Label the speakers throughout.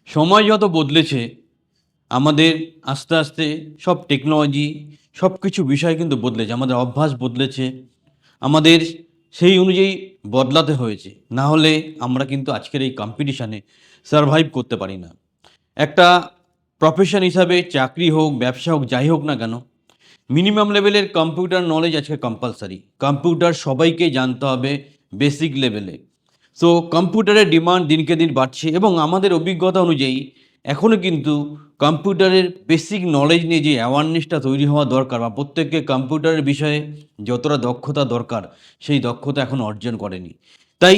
Speaker 1: সময় যত বদলেছে আমাদের আস্তে আস্তে সব টেকনোলজি সব কিছু বিষয় কিন্তু বদলেছে। আমাদের অভ্যাস বদলেছে। আমাদের সেই অনুযায়ী বদলাতে হয়েছে। না হলে আমরা কিন্তু আজকের এই কম্পিটিশনে সারভাইভ করতে পারি না। একটা প্রফেশন হিসাবে চাকরি হোক, ব্যবসা হোক, যাই হোক না কেন, মিনিমাম লেভেলের কম্পিউটার নলেজ আজকে কম্পালসারি। কম্পিউটার সবাইকে জানতে হবে বেসিক লেভেলে। সো কম্পিউটারের ডিমান্ড দিনকে দিন বাড়ছে এবং আমাদের অভিজ্ঞতা অনুযায়ী এখনও কিন্তু কম্পিউটারের বেসিক নলেজ নিয়ে যে অ্যাওয়ারনেসটা তৈরি হওয়া দরকার বা প্রত্যেককে কম্পিউটারের বিষয়ে যতটা দক্ষতা দরকার সেই দক্ষতা এখন অর্জন করেনি। তাই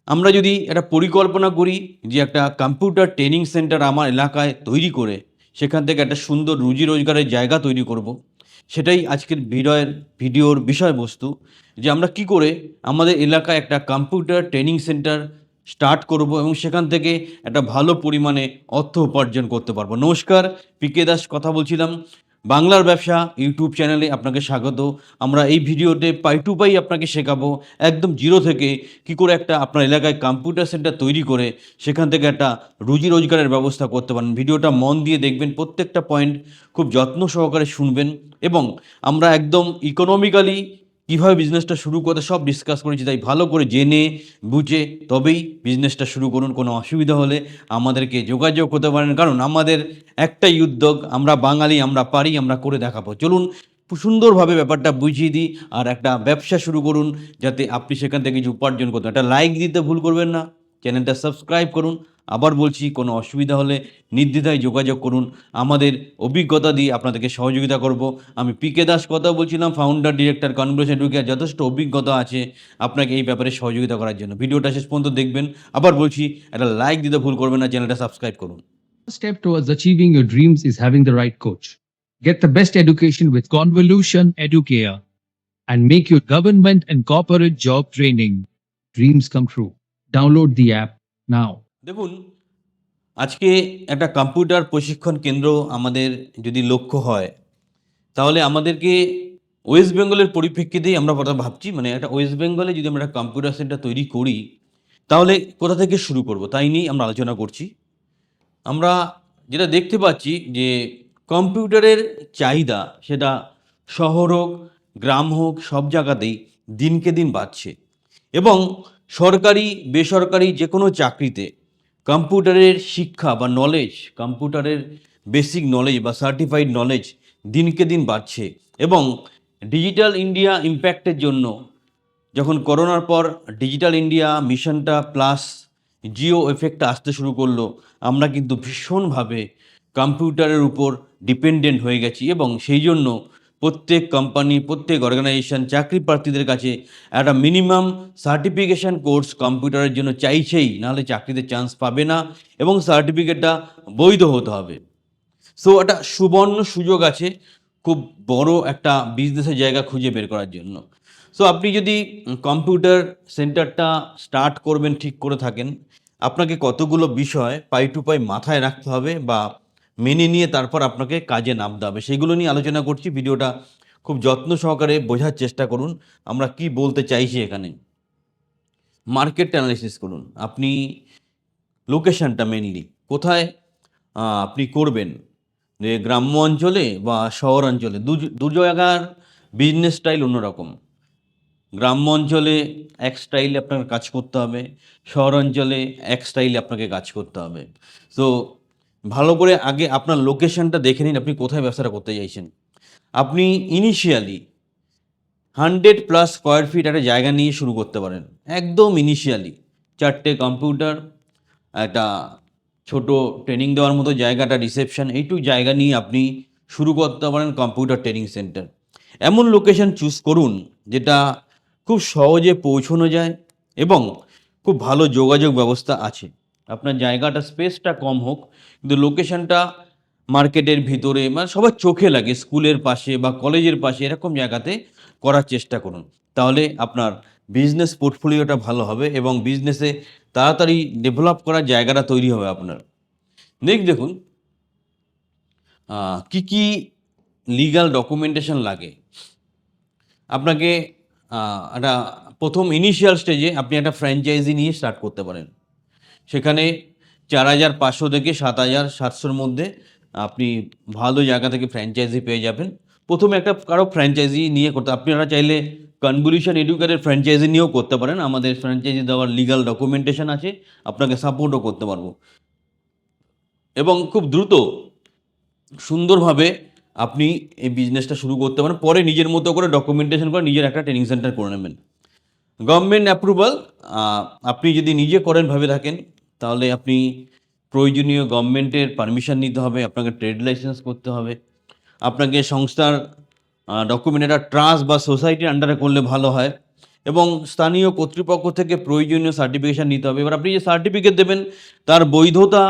Speaker 1: আমরা যদি একটা পরিকল্পনা করি যে একটা কম্পিউটার ট্রেনিং সেন্টার আমার এলাকায় তৈরি করে সেখান থেকে একটা সুন্দর রুজি রোজগারের জায়গা তৈরি করব, সেটাই আজকের ভিডিওর বিষয়বস্তু। যে আমরা কি করে আমাদের এলাকায় একটা কম্পিউটার ট্রেনিং সেন্টার স্টার্ট করব এবং সেখান থেকে একটা ভালো পরিমাণে অর্থ উপার্জন করতে পারবো। নমস্কার, পিকে দাস কথা বলছিলাম। বাংলার ব্যবসা ইউটিউব চ্যানেলে আপনাকে স্বাগত। আমরা এই ভিডিওতে পাই টু পাই আপনাকে শেখাবো একদম জিরো থেকে কি করে একটা আপনার এলাকায় কম্পিউটার সেন্টার তৈরি করে সেখান থেকে একটা রুজি রোজগারের ব্যবস্থা করতে পারেন। ভিডিওটা মন দিয়ে দেখবেন, প্রত্যেকটা পয়েন্ট খুব যত্ন সহকারে শুনবেন এবং আমরা একদম ইকোনমিক্যালি কীভাবে বিজনেসটা শুরু করতে সব ডিসকাস করেছি। তাই ভালো করে জেনে বুঝে তবেই বিজনেসটা শুরু করুন। কোনো অসুবিধা হলে আমাদেরকে যোগাযোগ করতে পারেন, কারণ আমাদের একটাই উদ্যোগ, আমরা বাঙালি, আমরা পারি, আমরা করে দেখাবো। চলুন সুন্দরভাবে ব্যাপারটা বুঝিয়ে দিই আর একটা ব্যবসা শুরু করুন যাতে আপনি সেখান থেকে কিছু উপার্জন করতে। একটা লাইক দিতে ভুল করবেন না, চ্যানেলটা সাবস্ক্রাইব করুন। আবার বলছি, কোনো অসুবিধা হলে নির্দ্বিধায় যোগাযোগ করুন। আমাদের অভিজ্ঞতা দিয়ে আপনাদেরকে সহযোগিতা করব। আমি পিকে দাস কথা বলছিলাম, ফাউন্ডার ডিরেক্টর কনভার্সেশন এডুকেশন। যথেষ্ট অভিজ্ঞতা আছে আপনাকে এই ব্যাপারে সহযোগিতা করার জন্য। ভিডিওটা শেষ পর্যন্ত দেখবেন। আবার বলছি, একটা লাইক দিতে ভুল করবেন না, চ্যানেলটা সাবস্ক্রাইব করুন।
Speaker 2: Step towards achieving your dreams is having the right coach. Get the best education with Convolution Educare and make your government and corporate job training dreams come true. Download the app now.
Speaker 1: দেখুন, আজকে একটা computer প্রশিক্ষণ কেন্দ্র আমাদের যদি লক্ষ্য হয়, তাহলে আমাদেরকে ওয়েস্ট বেঙ্গলের পরিপ্রেক্ষিতেই আমরা কথা ভাবছি। মানে একটা ওয়েস্ট বেঙ্গলে যদি আমরা একটা কম্পিউটার সেন্টার তৈরি করি, তাহলে কোথা থেকে শুরু করব তাই নিয়েই আমরা আলোচনা করছি। আমরা যেটা দেখতে পাচ্ছি যে কম্পিউটারের চাহিদা, সেটা শহর হোক, গ্রাম হোক, সব জায়গাতেই দিনকে দিন বাড়ছে এবং সরকারি বেসরকারি যে কোনো চাকরিতে কম্পিউটারের শিক্ষা বা নলেজ, কম্পিউটারের বেসিক নলেজ বা সার্টিফাইড নলেজ দিনকে দিন বাড়ছে। এবং ডিজিটাল ইন্ডিয়া ইম্প্যাক্টের জন্য যখন করোনার পর ডিজিটাল ইন্ডিয়া মিশনটা প্লাস জিও এফেক্টটা আসতে শুরু করলো, আমরা কিন্তু ভীষণভাবে কম্পিউটারের উপর ডিপেন্ডেন্ট হয়ে গেছি এবং সেই জন্য প্রত্যেক কোম্পানি, প্রত্যেক অর্গানাইজেশন চাকরি প্রার্থীদের কাছে একটা মিনিমাম সার্টিফিকেশান কোর্স কম্পিউটারের জন্য চাইছেই, নাহলে চাকরিতে চান্স পাবে না এবং সার্টিফিকেটটা বৈধ হতে হবে। সো একটা সুবর্ণ সুযোগ আছে খুব বড় একটা বিজনেসের জায়গা খুঁজে বের করার জন্য। সো আপনি যদি কম্পিউটার সেন্টারটা স্টার্ট করবেন ঠিক করে থাকেন, আপনাকে কতগুলো বিষয় পাই টু পাই মাথায় রাখতে হবে বা মেনে নিয়ে তারপর আপনাকে কাজে নামতে হবে, সেগুলো নিয়ে আলোচনা করছি। ভিডিওটা খুব যত্ন সহকারে বোঝার চেষ্টা করুন আমরা কি বলতে চাইছি এখানে। মার্কেট অ্যানালিসিস করুন। আপনি লোকেশনটা মেনলি কোথায় আপনি করবেন, যে গ্রাম্য অঞ্চলে বা শহর অঞ্চলে, দু জায়গার বিজনেস স্টাইল অন্যরকম। গ্রাম্য অঞ্চলে এক স্টাইলে আপনাকে কাজ করতে হবে, শহর অঞ্চলে এক স্টাইলে আপনাকে কাজ করতে হবে। সো ভালো করে আগে আপনার লোকেশনটা দেখে নিন, আপনি কোথায় ব্যবসাটা করতে চাইছেন। আপনি ইনিশিয়ালি 100+ স্কোয়ার ফিট একটা জায়গা নিয়ে শুরু করতে পারেন। একদম ইনিশিয়ালি 4টে কম্পিউটার, একটা ছোট ট্রেনিং দেওয়ার মতো জায়গাটা, রিসেপশন, এইটুকু জায়গা নিয়ে আপনি শুরু করতে পারেন কম্পিউটার ট্রেনিং সেন্টার। এমন লোকেশন চুজ করুন যেটা খুব সহজে পৌঁছানো যায় এবং খুব ভালো যোগাযোগ ব্যবস্থা আছে। আপনার জায়গাটা স্পেসটা কম হোক, কিন্তু লোকেশনটা মার্কেটের ভিতরে, মানে সবার চোখে লাগে, স্কুলের পাশে বা কলেজের পাশে, এরকম জায়গাতে করার চেষ্টা করুন। তাহলে আপনার বিজনেস পোর্টফোলিওটা ভালো হবে এবং বিজনেসে তাড়াতাড়ি ডেভেলপ করার জায়গাটা তৈরি হবে আপনার। দেখুন কি কি লিগ্যাল ডকুমেন্টেশন লাগে। আপনাকে একটা প্রথম ইনিশিয়াল স্টেজে আপনি একটা ফ্র্যাঞ্চাইজি নিয়ে স্টার্ট করতে পারেন। সেখানে 4,500 থেকে 7,700-র মধ্যে আপনি ভালো জায়গা থেকে ফ্র্যাঞ্চাইজি পেয়ে যাবেন। প্রথমে একটা কারো ফ্র্যাঞ্চাইজি নিয়ে করতে, আপনারা চাইলে কনভলিউশন এডুকেটের ফ্র্যাঞ্চাইজি নিয়েও করতে পারেন। আমাদের ফ্র্যাঞ্চাইজি দেওয়ার লিগাল ডকুমেন্টেশন আছে, আপনাকে সাপোর্টও করতে পারবো এবং খুব দ্রুত সুন্দরভাবে আপনি এই বিজনেসটা শুরু করতে পারেন। পরে নিজের মতো করে ডকুমেন্টেশন করে নিজের একটা ট্রেনিং সেন্টার করে নেবেন। গভর্নমেন্ট অ্যাপ্রুভাল আপনি যদি নিজে করেন ভেবে থাকেন, তাহলে আপনি প্রয়োজনীয় গভর্নমেন্টের পারমিশন নিতে হবে, আপনাকে ট্রেড লাইসেন্স করতে হবে, আপনাকে সংস্থার ডকুমেন্ট একটা ট্রাস্ট বা সোসাইটির আন্ডারে করলে ভালো হয় এবং স্থানীয় কর্তৃপক্ষ থেকে প্রয়োজনীয় সার্টিফিকেশন নিতে হবে। এবার আপনি যে সার্টিফিকেট দেবেন তার বৈধতা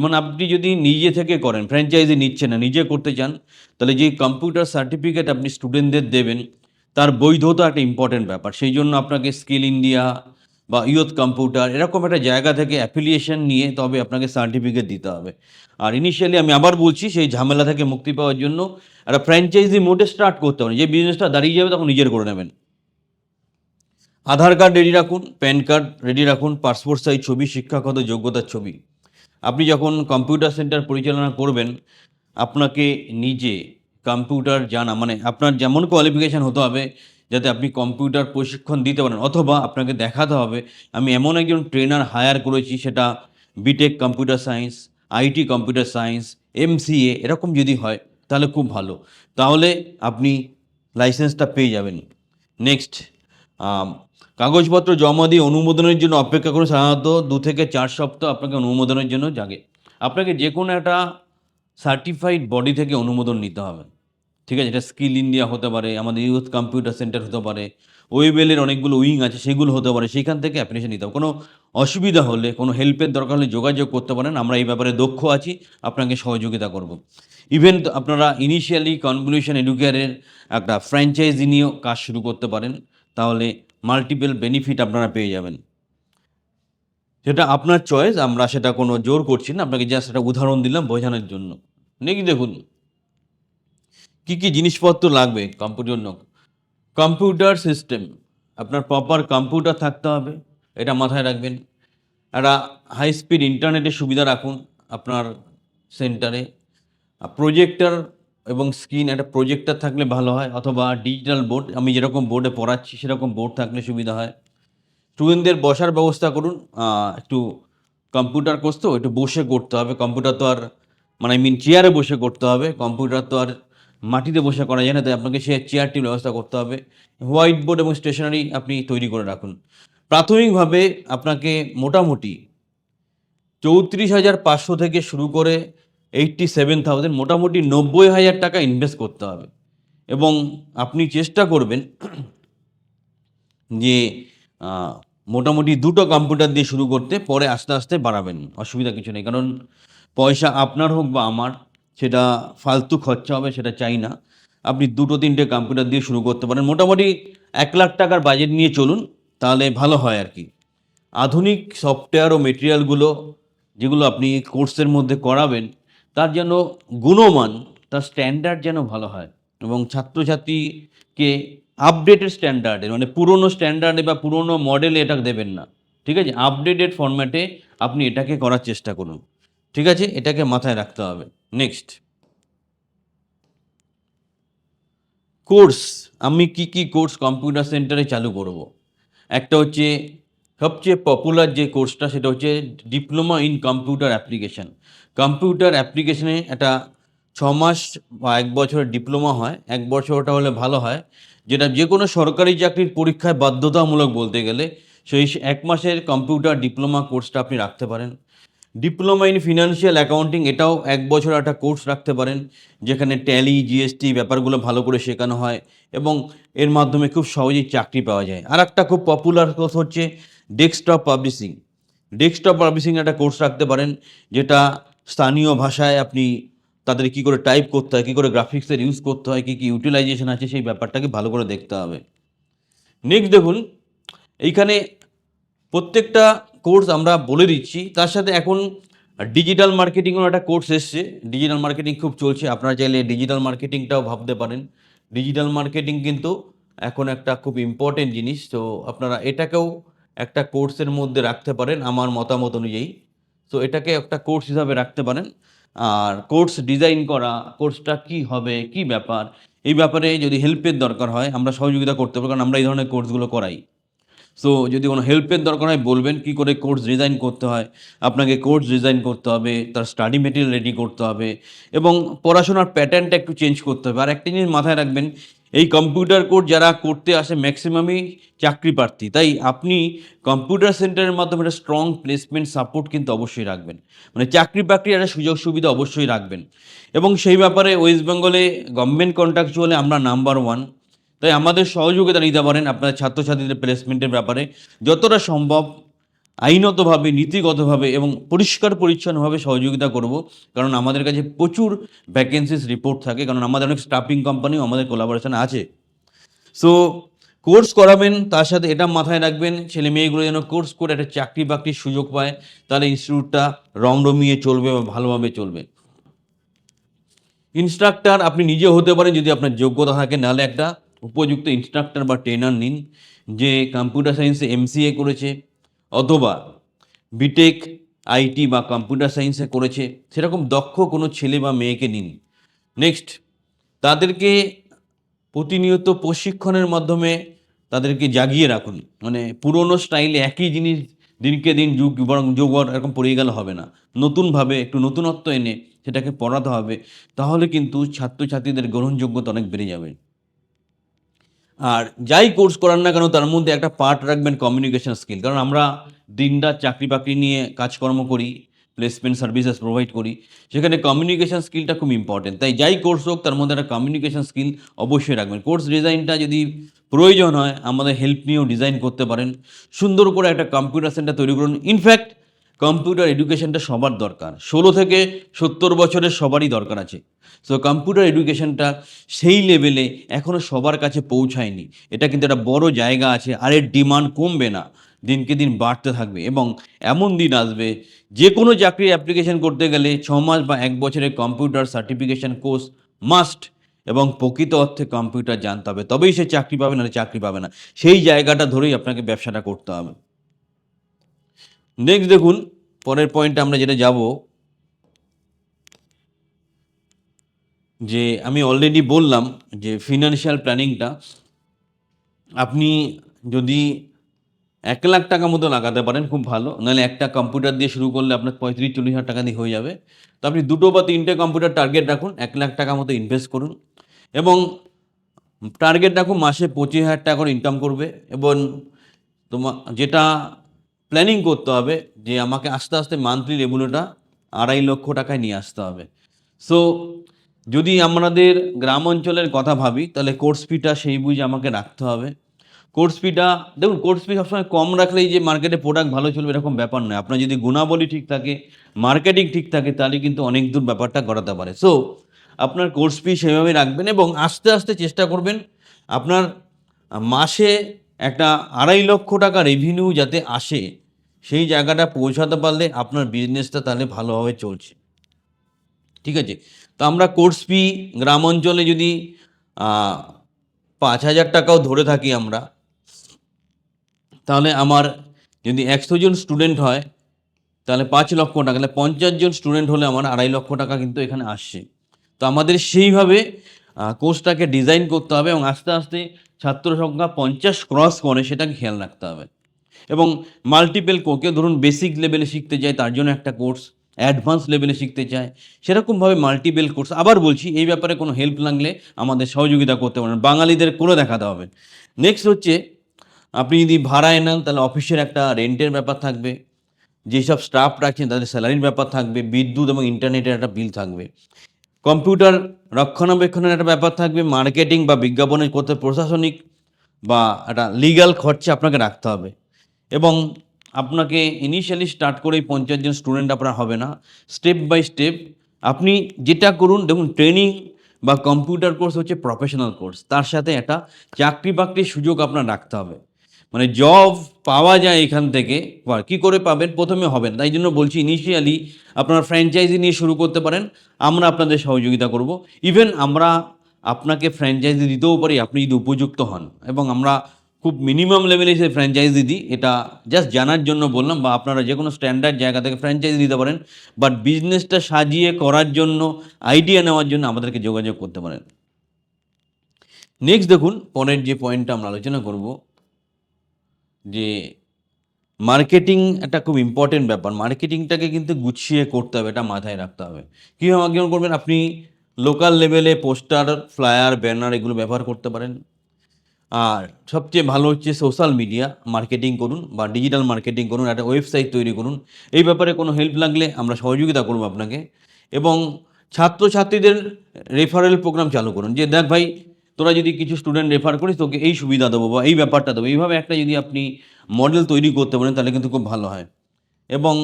Speaker 1: মানে আপনি যদি নিজে থেকে করেন, ফ্র্যাঞ্চাইজি নিচ্ছেন না, নিজে করতে চান, তাহলে যে কম্পিউটার সার্টিফিকেট আপনি স্টুডেন্টদের দেবেন তার বৈধতা একটা ইম্পর্টেন্ট ব্যাপার। সেই জন্য আপনাকে স্কিল ইন্ডিয়া বা ইয়ুথ কম্পিউটার এরকম একটা জায়গা থেকে অ্যাফিলিয়েশন নিয়ে তবে আপনাকে সার্টিফিকেট দিতে হবে। আর ইনিশিয়ালি আমি আবার বলছি, সেই ঝামেলা থেকে মুক্তি পাওয়ার জন্য একটা ফ্র্যাঞ্চাইজি মোডে স্টার্ট করতে হবে। যে বিজনেসটা দাঁড়িয়ে যাবে তখন নিজের করে নেবেন। আধার কার্ড রেডি রাখুন, প্যান কার্ড রেডি রাখুন, পাসপোর্ট সাইজ ছবি, শিক্ষাগত যোগ্যতার ছবি। আপনি যখন কম্পিউটার সেন্টার পরিচালনা করবেন, আপনাকে নিজে কম্পিউটার জানা, মানে আপনার যেমন কোয়ালিফিকেশান হতে হবে যাতে আপনি কম্পিউটার প্রশিক্ষণ দিতে পারেন, অথবা আপনাকে দেখাতে হবে আমি এমন একজন ট্রেনার হায়ার করেছি, সেটা B Tech computer science, IT computer science, MCA এরকম যদি হয় তাহলে খুব ভালো, তাহলে আপনি লাইসেন্সটা পেয়ে যাবেন। নেক্সট, কাগজপত্র জমা দিয়ে অনুমোদনের জন্য অপেক্ষা করুন। সাধারণত 2 থেকে 4 সপ্তাহ আপনাকে অনুমোদনের জন্য জাগে। আপনাকে যে কোনো একটা সার্টিফাইড বডি থেকে অনুমোদন নিতে হবে, ঠিক আছে? এটা স্কিল ইন্ডিয়া হতে পারে, আমাদের ইউথ কম্পিউটার সেন্টার হতে পারে, ওয়েবেলের অনেকগুলো উইং আছে সেগুলো হতে পারে, সেইখান থেকে অ্যাপ্লিকেশন নিতে হবে। কোনো অসুবিধা হলে, কোনো হেল্পের দরকার হলে যোগাযোগ করতে পারেন, আমরা এই ব্যাপারে দক্ষ আছি, আপনাকে সহযোগিতা করব। ইভেন আপনারা ইনিশিয়ালি কনভলিউশন এডুকেয়ারের একটা ফ্র্যাঞ্চাইজি নিয়েও কাজ শুরু করতে পারেন, তাহলে মাল্টিপল বেনিফিট আপনারা পেয়ে যাবেন। সেটা আপনার চয়েস, আমরা সেটা কোনো জোর করছি না, আপনাকে জাস্ট একটা উদাহরণ দিলাম বোঝানোর জন্য। নেক্সট দেখুন, কী কী জিনিসপত্র লাগবে কম্পিউটার জন্য। কম্পিউটার সিস্টেম, আপনার প্রপার কম্পিউটার থাকতে হবে, এটা মাথায় রাখবেন। একটা হাই স্পিড ইন্টারনেটের সুবিধা রাখুন আপনার সেন্টারে। প্রজেক্টর এবং স্ক্রিন, একটা প্রজেক্টর থাকলে ভালো হয়, অথবা ডিজিটাল বোর্ড, আমি যেরকম বোর্ডে পড়াচ্ছি সেরকম বোর্ড থাকলে সুবিধা হয়। স্টুডেন্টদের বসার ব্যবস্থা করুন। একটু কম্পিউটার কোর্স তো একটু বসে করতে হবে, কম্পিউটার তো আর মানে চেয়ারে বসে করতে হবে, কম্পিউটার তো আর মাটিতে বসে করা যায় না, তাই আপনাকে সে চেয়ারটির ব্যবস্থা করতে হবে। হোয়াইট বোর্ড এবং স্টেশনারি আপনি তৈরি করে রাখুন। প্রাথমিকভাবে আপনাকে মোটামুটি 34,500 থেকে শুরু করে 87,000, মোটামুটি 90,000 টাকা ইনভেস্ট করতে হবে এবং আপনি চেষ্টা করবেন যে মোটামুটি 2টো কম্পিউটার দিয়ে শুরু করতে, পরে আস্তে আস্তে বাড়াবেন, অসুবিধা কিছু নেই। কারণ পয়সা আপনার হোক বা আমার, সেটা ফালতু খরচা হবে, সেটা চাই না। আপনি 2-3টে কম্পিউটার দিয়ে শুরু করতে পারেন, মোটামুটি 1,00,000 টাকার বাজেট নিয়ে চলুন, তাহলে ভালো হয় আর কি। আধুনিক সফটওয়্যার ও মেটেরিয়ালগুলো যেগুলো আপনি কোর্সের মধ্যে করাবেন, তার যেন গুণমান, তার স্ট্যান্ডার্ড যেন ভালো হয় এবং ছাত্রছাত্রীকে আপডেটেড স্ট্যান্ডার্ডের, মানে পুরনো স্ট্যান্ডার্ডে বা পুরনো মডেলে এটা দেবেন না, ঠিক আছে? আপডেটেড ফরম্যাটে আপনি এটাকে করার চেষ্টা করুন, ঠিক আছে? এটাকে মাথায় রাখতে হবে। নেক্সট, কোর্স, আমি কি কোর্স কম্পিউটার সেন্টারে চালু করব। একটা হচ্ছে সবচেয়ে পপুলার যে কোর্সটা, সেটা হচ্ছে diploma in computer application. Computer অ্যাপ্লিকেশনে একটা 6 মাস বা 1 বছরের ডিপ্লোমা হয়, 1 বছরটা হলে ভালো হয়, যেটা যে কোনো সরকারি চাকরির পরীক্ষায় বাধ্যতামূলক বলতে গেলে। সেই 1 মাসের কম্পিউটার ডিপ্লোমা কোর্সটা আপনি রাখতে পারেন। ডিপ্লোমা ইন ফিনান্সিয়াল অ্যাকাউন্টিং, এটাও 1 বছর একটা কোর্স রাখতে পারেন, যেখানে ট্যালি, জিএসটি ব্যাপারগুলো ভালো করে শেখানো হয় এবং এর মাধ্যমে খুব সহজেই চাকরি পাওয়া যায়। আর একটা খুব পপুলার কোর্স হচ্ছে ডেস্কটপ পাবলিশিং। ডেস্কটপ পাবলিশিং একটা কোর্স রাখতে পারেন, যেটা স্থানীয় ভাষায় আপনি তাদের কী করে টাইপ করতে হয়, কী করে গ্রাফিক্সের ইউজ করতে হয়, কী ইউটিলাইজেশন আছে, সেই ব্যাপারটাকে ভালো করে দেখতে হবে। নেক্সট দেখুন, এইখানে প্রত্যেকটা কোর্স আমরা বলে দিচ্ছি, তার সাথে এখন ডিজিটাল মার্কেটিংয়েরও একটা কোর্স এসছে। ডিজিটাল মার্কেটিং খুব চলছে, আপনারা চাইলে ডিজিটাল মার্কেটিংটাও ভাবতে পারেন। ডিজিটাল মার্কেটিং কিন্তু এখন একটা খুব ইম্পর্টেন্ট জিনিস, তো আপনারা এটাকেও একটা কোর্সের মধ্যে রাখতে পারেন আমার মতামত অনুযায়ী। সো এটাকে একটা কোর্স হিসাবে রাখতে পারেন। আর কোর্স ডিজাইন করা, কোর্সটা কি হবে, কি ব্যাপার, এই ব্যাপারে যদি হেল্পের দরকার হয় আমরা সহযোগিতা করতে পারি, কারণ আমরা এই ধরনের কোর্সগুলো করাই। সো যদি কোনো হেল্পের দরকার হয় বলবেন, কী করে কোর্স ডিজাইন করতে হয়। আপনাকে কোর্স ডিজাইন করতে হবে, তার স্টাডি মেটেরিয়াল রেডি করতে হবে এবং পড়াশোনার প্যাটার্নটা একটু চেঞ্জ করতে হবে। আর একটা জিনিস মাথায় রাখবেন, এই কম্পিউটার কোর্স যারা করতে আসে ম্যাক্সিমামই চাকরি প্রার্থী। তাই আপনি কম্পিউটার সেন্টারের মাধ্যমে একটা স্ট্রং প্লেসমেন্ট সাপোর্ট কিন্তু অবশ্যই রাখবেন। মানে চাকরি বাকরির একটা সুযোগ সুবিধা অবশ্যই রাখবেন এবং সেই ব্যাপারে ওয়েস্ট বেঙ্গলে গভর্নমেন্ট কন্ট্রাকচুয়ালে আমরা নাম্বার 1। তাই আমাদের সহযোগিতা নিতে পারেন আপনার ছাত্রছাত্রীদের প্লেসমেন্টের ব্যাপারে যতটা সম্ভব আইনতভাবে, নীতিগতভাবে এবং পরিষ্কার পরিচ্ছন্নভাবে সহযোগিতা করব। কারণ আমাদের কাছে প্রচুর ভ্যাকেন্সিস রিপোর্ট থাকে, কারণ আমাদের অনেক স্টাফিং কোম্পানিও আমাদের কোলাবোরেশন আছে। সো কোর্স করাবেন, তার সাথে এটা মাথায় রাখবেন ছেলে মেয়েগুলো যেন কোর্স করে একটা চাকরি বাকরির সুযোগ পায়, তাহলে ইনস্টিটিউটটা রমরমিয়ে চলবে বা ভালোভাবে চলবে। ইনস্ট্রাক্টর আপনি নিজে হতে পারেন যদি আপনার যোগ্যতা থাকে, নাহলে একটা উপযুক্ত ইনস্ট্রাক্টর বা ট্রেনার নিন যে কম্পিউটার সায়েন্সে MCA করেছে অথবা বিটেক আইটি বা কম্পিউটার সায়েন্সে করেছে, সেরকম দক্ষ কোনো ছেলে বা মেয়েকে নিন। নেক্সট, তাদেরকে প্রতিনিয়ত প্রশিক্ষণের মাধ্যমে তাদেরকে জাগিয়ে রাখুন। মানে পুরনো স্টাইলে একই জিনিস দিনকে দিন যুগ বরং যুগ এরকম পড়িয়ে গেলে হবে না, নতুনভাবে একটু নতুনত্ব এনে সেটাকে পড়াতে হবে, তাহলে কিন্তু ছাত্রছাত্রীদের গ্রহণযোগ্যতা অনেক বেড়ে যাবে। আর যাই কোর্স করান না কেন তার মধ্যে একটা পার্ট রাখবেন কমিউনিকেশন স্কিল, কারণ আমরা দিনরাত চাকরি বাকরি নিয়ে কাজকর্ম করি, প্লেসমেন্ট সার্ভিসেস প্রোভাইড করি, সেখানে কমিউনিকেশন স্কিলটা খুব ইম্পর্টেন্ট। তাই যাই কোর্স হোক তার মধ্যে একটা কমিউনিকেশন স্কিল অবশ্যই রাখবেন। কোর্স ডিজাইনটা যদি প্রয়োজন হয় আমাদের হেল্প নিয়েও ডিজাইন করতে পারেন। সুন্দর করে একটা কম্পিউটার সেন্টার তৈরি করুন। ইনফ্যাক্ট কম্পিউটার এডুকেশনটা সবার দরকার, 16 থেকে 70 বছরের সবারই দরকার আছে। সো কম্পিউটার এডুকেশনটা সেই লেভেলে এখনও সবার কাছে পৌঁছায়নি। এটা কিন্তু একটা বড় জায়গা আছে, আর এর ডিমান্ড কমবে না, দিনকে দিন বাড়তে থাকবে এবং এমন দিন আসবে যে কোনো চাকরির অ্যাপ্লিকেশন করতে গেলে 6 মাস বা 1 বছরের কম্পিউটার সার্টিফিকেশন কোর্স মাস্ট এবং প্রকৃত অর্থে কম্পিউটার জানতে হবে, তবেই সে চাকরি পাবে, নাহলে চাকরি পাবে না। সেই জায়গাটা ধরেই আপনাকে ব্যবসাটা করতে হবে। নেক্সট দেখুন, পরের পয়েন্টে আমরা যেটা যাব, যে আমি অলরেডি বললাম যে ফিনান্সিয়াল প্ল্যানিংটা আপনি যদি 1 লাখ টাকা মতো লাগাতে পারেন খুব ভালো, নাহলে একটা কম্পিউটার দিয়ে শুরু করলে আপনার 35-40 হাজার টাকা দিয়ে হয়ে যাবে। তো আপনি 2টো বা 3টে কম্পিউটার টার্গেট রাখুন, 1 লাখ টাকা মতো ইনভেস্ট করুন এবং টার্গেট রাখুন মাসে 25,000 টাকা করে ইনকাম করবে। এবং যেটা প্ল্যানিং করতে হবে যে আমাকে আস্তে আস্তে মান্থলি রেভিনিউটা 2.5 লক্ষ টাকায় নিয়ে আসতে হবে। সো যদি আমাদের গ্রাম অঞ্চলের কথা ভাবি তাহলে কোর্স ফিটা সেই বুঝে আমাকে রাখতে হবে। কোর্স ফিটা দেখুন, কোর্স ফি সবসময় কম রাখলেই যে মার্কেটে প্রোডাক্ট ভালো চলবে এরকম ব্যাপার নয়। আপনার যদি গুণাবলী ঠিক থাকে, মার্কেটিং ঠিক থাকে, তাহলে কিন্তু অনেক দূর ব্যাপারটা গড়াতে পারে। সো আপনার কোর্স ফি সেভাবেই রাখবেন এবং আস্তে আস্তে চেষ্টা করবেন আপনার মাসে একটা 2.5 লক্ষ টাকা রেভিনিউ যাতে আসে, সেই জায়গাটা পৌঁছাতে পারলে আপনার বিজনেসটা তাহলে ভালোভাবে চলছে। ঠিক আছে? তো আমরা কোর্স ফি গ্রাম অঞ্চলে যদি 5,000 টাকাও ধরে থাকি আমরা, তাহলে আমার যদি 100 জন স্টুডেন্ট হয় তাহলে 5 লক্ষ টাকা, তাহলে 50 জন স্টুডেন্ট হলে আমার 2.5 লক্ষ টাকা কিন্তু এখানে আসছে। তো আমাদের সেইভাবে কোর্সটাকে ডিজাইন করতে হবে এবং আস্তে আস্তে ছাত্র সংখ্যা 50 ক্রস করে সেটাকে খেয়াল রাখতে হবে। এবং মাল্টিপল কেউ ধরুন বেসিক লেভেলে শিখতে চায় তার জন্য একটা কোর্স, অ্যাডভান্স লেভেলে শিখতে চায় সেরকমভাবে মাল্টিপল কোর্স। আবার বলছি, এই ব্যাপারে কোনো হেল্প লাগলে আমাদের সহযোগিতা করতে পারেন, বাঙালিদের করে দেখাতে হবে। নেক্সট হচ্ছে, আপনি যদি ভাড়ায় নেন তাহলে অফিসের একটা রেন্টের ব্যাপার থাকবে, যেসব স্টাফ রাখছেন তাদের স্যালারির ব্যাপার থাকবে, বিদ্যুৎ এবং ইন্টারনেটের একটা বিল থাকবে, কম্পিউটার রক্ষণাবেক্ষণের একটা ব্যাপার থাকবে, মার্কেটিং বা বিজ্ঞাপনের করতে প্রশাসনিক বা একটা লিগ্যাল খরচা আপনাকে রাখতে হবে। এবং আপনাকে ইনিশিয়ালি স্টার্ট করেই 50 জন স্টুডেন্ট আপনার হবে না, স্টেপ বাই স্টেপ আপনি যেটা করুন। দেখুন, ট্রেনিং বা কম্পিউটার কোর্স হচ্ছে প্রফেশনাল কোর্স, তার সাথে একটা চাকরি বাকরির সুযোগ আপনার রাখতে হবে। মানে জব পাওয়া যায় এখান থেকে, কী করে পাবেন প্রথমে হবেন, তাই জন্য বলছি ইনিশিয়ালি আপনার ফ্র্যাঞ্চাইজি নিয়ে শুরু করতে পারেন, আমরা আপনাদের সহযোগিতা করব। ইভেন আমরা আপনাকে ফ্র্যাঞ্চাইজি দিতেও পারি আপনি যদি উপযুক্ত হন, এবং আমরা খুব মিনিমাম লেভেলে সে ফ্র্যাঞ্চাইজি দিই, এটা জাস্ট জানার জন্য বললাম। বা আপনারা যে কোনো স্ট্যান্ডার্ড জায়গা থেকে ফ্র্যাঞ্চাইজি দিতে পারেন, বাট বিজনেসটা সাজিয়ে করার জন্য, আইডিয়া নেওয়ার জন্য আমাদেরকে যোগাযোগ করতে পারেন। নেক্সট দেখুন, পরের যে পয়েন্টটা আমরা আলোচনা করব, যে মার্কেটিং একটা খুব ইম্পর্টেন্ট ব্যাপার। মার্কেটিংটাকে কিন্তু গুছিয়ে করতে হবে, এটা মাথায় রাখতে হবে। কীভাবে মার্কেটিং করবেন? আপনি লোকাল লেভেলে পোস্টার, ফ্লায়ার, ব্যানার এগুলো ব্যবহার করতে পারেন। আর সবচেয়ে ভালো হচ্ছে সোশ্যাল মিডিয়া মার্কেটিং করুন বা ডিজিটাল মার্কেটিং করুন, একটা ওয়েবসাইট তৈরি করুন। এই ব্যাপারে কোনো হেল্প লাগলে আমরা সহযোগিতা করব আপনাকে। এবং ছাত্রছাত্রীদের রেফারেল প্রোগ্রাম চালু করুন, যে দেখ ভাই, তোরা যদি কিছু স্টুডেন্ট রেফার করিস তোকে এই সুবিধা দেবো বা এই ব্যাপারটা দেবো। এইভাবে একটা যদি আপনি মডেল তৈরি করতে পারেন তাহলে কিন্তু খুব ভালো হয়। এবং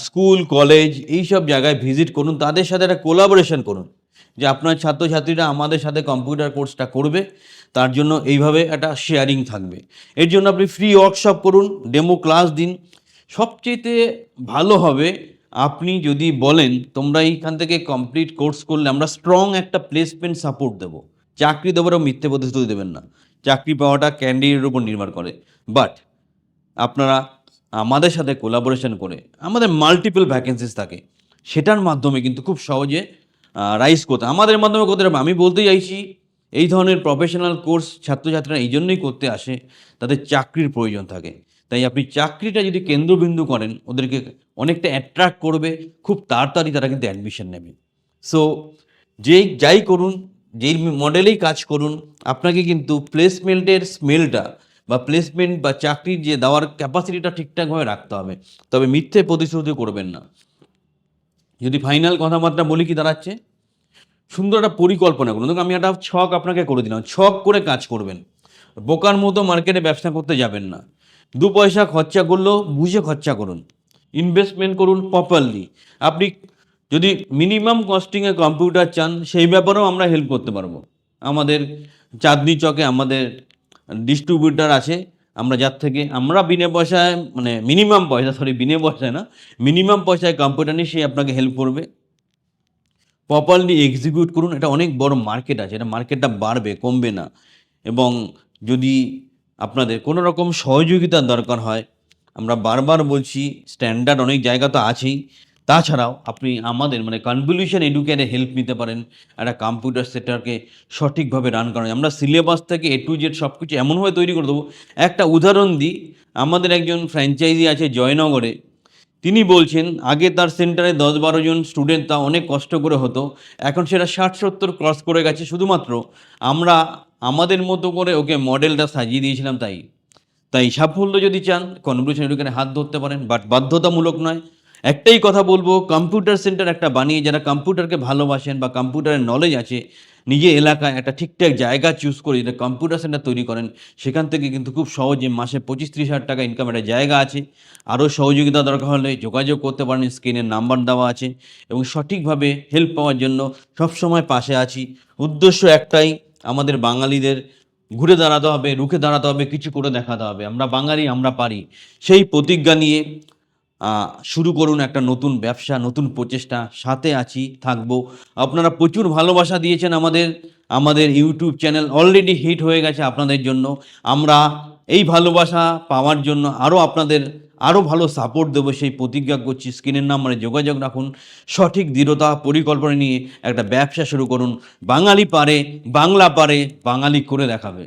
Speaker 1: স্কুল, কলেজ এইসব জায়গায় ভিজিট করুন, তাদের সাথে একটা কোলাবোরেশন করুন, যে আপনার ছাত্রছাত্রীরা আমাদের সাথে কম্পিউটার কোর্সটা করবে, তার জন্য এইভাবে একটা শেয়ারিং থাকবে। এর জন্য আপনি ফ্রি ওয়ার্কশপ করুন, ডেমো ক্লাস দিন। সবচেয়েতে ভালো হবে আপনি যদি বলেন তোমরা এইখান থেকে কমপ্লিট কোর্স করলে আমরা স্ট্রং একটা প্লেসমেন্ট সাপোর্ট দেবো। চাকরি দেবো মিথ্যে প্রতিশ্রুতি দেবেন না। চাকরি পাওয়াটা ক্যান্ডিডেটের উপর নির্ভর করে। বাট আপনারা আমাদের সাথে কোলাবোরেশন করে, আমাদের মাল্টিপল ভ্যাকেন্সিস থাকে, সেটার মাধ্যমে কিন্তু খুব সহজে রাইজ করতে, আমাদের মাধ্যমে করতে পারবে। আমি বলতে চাইছি এই ধরনের প্রফেশনাল কোর্স ছাত্রছাত্রীরা এই জন্যই করতে আসে, তাদের চাকরির প্রয়োজন থাকে। তাই আপনি চাকরিটা যদি কেন্দ্রবিন্দু করেন, ওদেরকে অনেকটা অ্যাট্রাক্ট করবে, খুব তাড়াতাড়ি তারা কিন্তু অ্যাডমিশন নেবে। সো যাই করুন, যেই মডেলেই কাজ করুন, আপনাকে কিন্তু প্লেসমেন্টের স্মেলটা বা প্লেসমেন্ট বা চাকরির যে দেওয়ার ক্যাপাসিটিটা ঠিকঠাকভাবে রাখতে হবে। তবে মিথ্যে প্রতিশ্রুতি করবেন না। যদি ফাইনাল কথাবার্তা বলি, কি দাঁড়াচ্ছে? সুন্দর একটা পরিকল্পনা করুন। দেখুন, আমি একটা ছক আপনাকে করে দিলাম, ছক করে কাজ করবেন। বোকার মতো মার্কেটে ব্যবসা করতে যাবেন না। 2 পয়সা খরচা করলেও বুঝে খরচা করুন, ইনভেস্টমেন্ট করুন প্রপারলি। আপনি যদি মিনিমাম কস্টিংয়ে কম্পিউটার চান, সেই ব্যাপারেও আমরা হেল্প করতে পারবো। আমাদের চাঁদনি চকে আমাদের ডিস্ট্রিবিউটার আছে, আমরা যার থেকে আমরা বিনা পয়সায়, মানে মিনিমাম পয়সা, বিনা পয়সায় না, মিনিমাম পয়সায় কম্পিউটার নিয়ে সে আপনাকে হেল্প করবে। প্রপারলি এক্সিকিউট করুন, এটা অনেক বড় মার্কেট আছে, এটা মার্কেটটা বাড়বে, কমবে না। এবং যদি আপনাদের কোনো রকম সহযোগিতার দরকার হয়, আমরা বারবার বলছি, স্ট্যান্ডার্ড অনেক জায়গা তো আছেই, তাছাড়াও আপনি আমাদের মানে কনভলিউশন এডুকেটে হেল্প নিতে পারেন। একটা কম্পিউটার সেন্টারকে সঠিকভাবে রান করা, আমরা সিলেবাস থেকে A to Z সব কিছু এমনভাবে তৈরি করে দেবো। একটা উদাহরণ দিই, আমাদের একজন ফ্র্যাঞ্চাইজি আছে জয়নগরে, তিনি বলছেন আগে তার সেন্টারে 10-12 জন স্টুডেন্ট, তা অনেক কষ্ট করে হতো, এখন সেটা 60-70 ক্রস করে গেছে, শুধুমাত্র আমরা আমাদের মতো করে ওকে মডেলটা সাজিয়ে দিয়েছিলাম। তাই সাফল্য যদি চান, কনভলিউশন এডুকেশনে হাত ধরতে পারেন, বাট বাধ্যতামূলক নয়। একটাই কথা বলবো, কম্পিউটার সেন্টার একটা বানিয়ে যারা কম্পিউটারকে ভালোবাসেন বা কম্পিউটারের নলেজ আছে, নিজের এলাকায় একটা ঠিকঠাক জায়গা চুজ করে যেটা কম্পিউটার সেন্টার তৈরি করেন, সেখান থেকে কিন্তু খুব সহজে মাসে 25-30 হাজার টাকা ইনকামের একটা জায়গা আছে। আরও সহযোগিতা দরকার হলে যোগাযোগ করতে পারেন, স্ক্রিনের নাম্বার দেওয়া আছে। এবং সঠিকভাবে হেল্প পাওয়ার জন্য সবসময় পাশে আছি। উদ্দেশ্য একটাই, আমাদের বাঙালিদের ঘুরে দাঁড়াতে হবে, রুখে দাঁড়াতে হবে, কিছু করে দেখাতে হবে। আমরা বাঙালি, আমরা পারি। সেই প্রতিজ্ঞা নিয়ে শুরু করুন একটা নতুন ব্যবসা, নতুন প্রচেষ্টা। সাথে আছি, থাকবো। আপনারা প্রচুর ভালোবাসা দিয়েছেন আমাদের ইউটিউব চ্যানেল অলরেডি হিট হয়ে গেছে আপনাদের জন্য। আমরা এই ভালোবাসা পাওয়ার জন্য আপনাদের আরও ভালো সাপোর্ট দেবো, সেই প্রতিজ্ঞা করছি। স্ক্রিনের নাম্বারে যোগাযোগ রাখুন, সঠিক দৃঢ়তা পরিকল্পনা নিয়ে একটা ব্যবসা শুরু করুন। বাঙালি পারে, বাংলা পারে, বাঙালি করে দেখাবে।